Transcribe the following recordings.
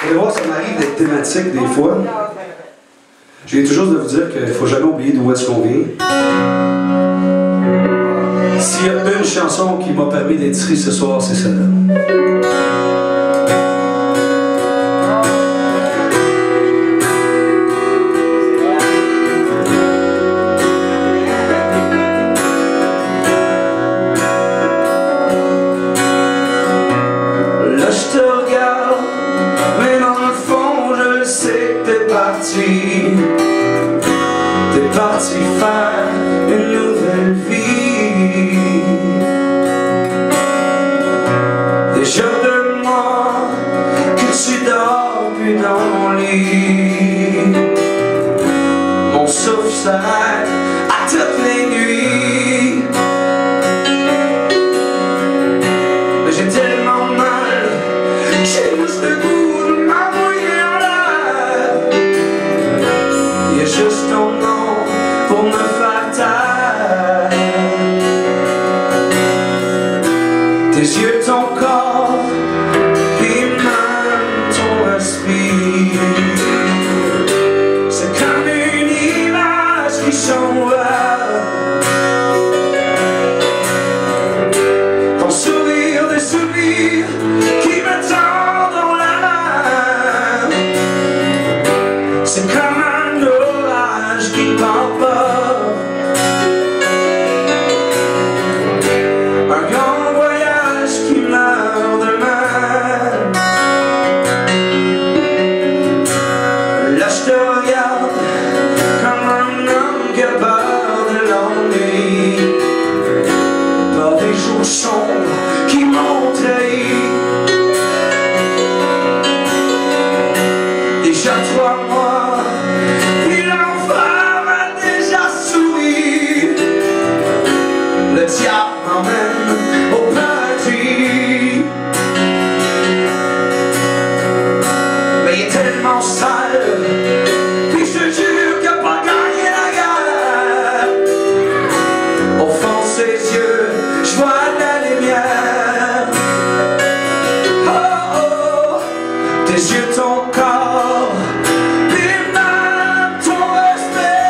Vous allez voir, ça m'arrive d'être thématique des fois. J'ai toujours de vous dire qu'il ne faut jamais oublier d'où est-ce qu'on vient. S'il y a une chanson qui m'a permis d'être ici ce soir, c'est celle-là. T'es parti faire une nouvelle vie. Déjà de moi que tu dors plus dans mon lit. Mon souffle s'arrête à toutes les nuits. Mais j'ai tellement mal, j'ai juste le goût de m'envoyer en l'air. Juste ton nom pour me faire taire. Tes yeux, ton corps, et même ton esprit. C'est comme une image qui s'envole. Ton sourire, des souvenirs qui me tendent dans la main. C'est comme qui ne part pas. Un grand voyage qui meurt demain. Là je te regarde comme un homme qui a peur de l'ennui, par des jours sombres qui m'ont trahi. Déjà 3 mois le diable m'emmène au paradis. Mais il est tellement sale, puis je te jure qu'il n'a pas gagné la guerre. Au fond de ses yeux, je vois de la lumière. Oh oh, tes yeux, ton corps, puis même ton respect.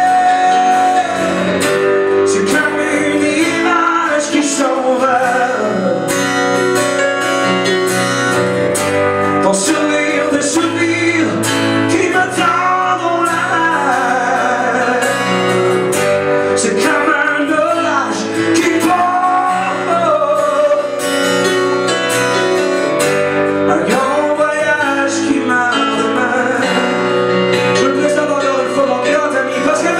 C'est comme ton sourire, des souvenirs qui me tendent dans la main. C'est comme un orage qui part. Un grand voyage qui meurt demain. Je me présente encore une fois mon grand ami Pascal.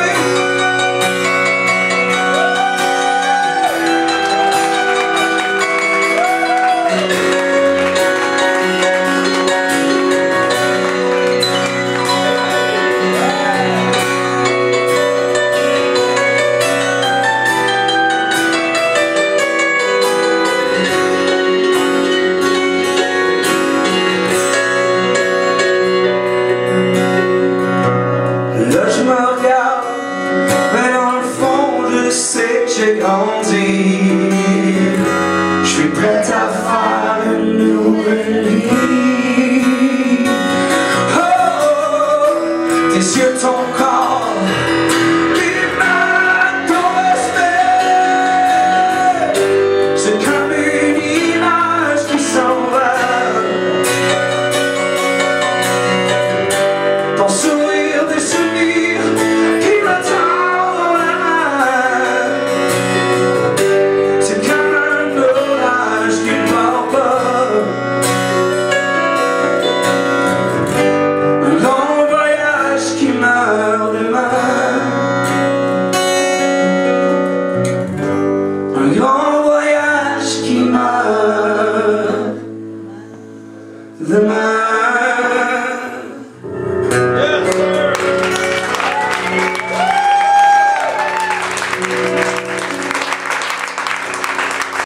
J'ai grandi, je suis prête à faire une nouvelle vie. Oh, oh, tes yeux, ton corps, et même ton respect. C'est comme une image qui s'envole. Ton sourire, des souvenirs qui m'attendent. Un grand voyage qui meurt demain.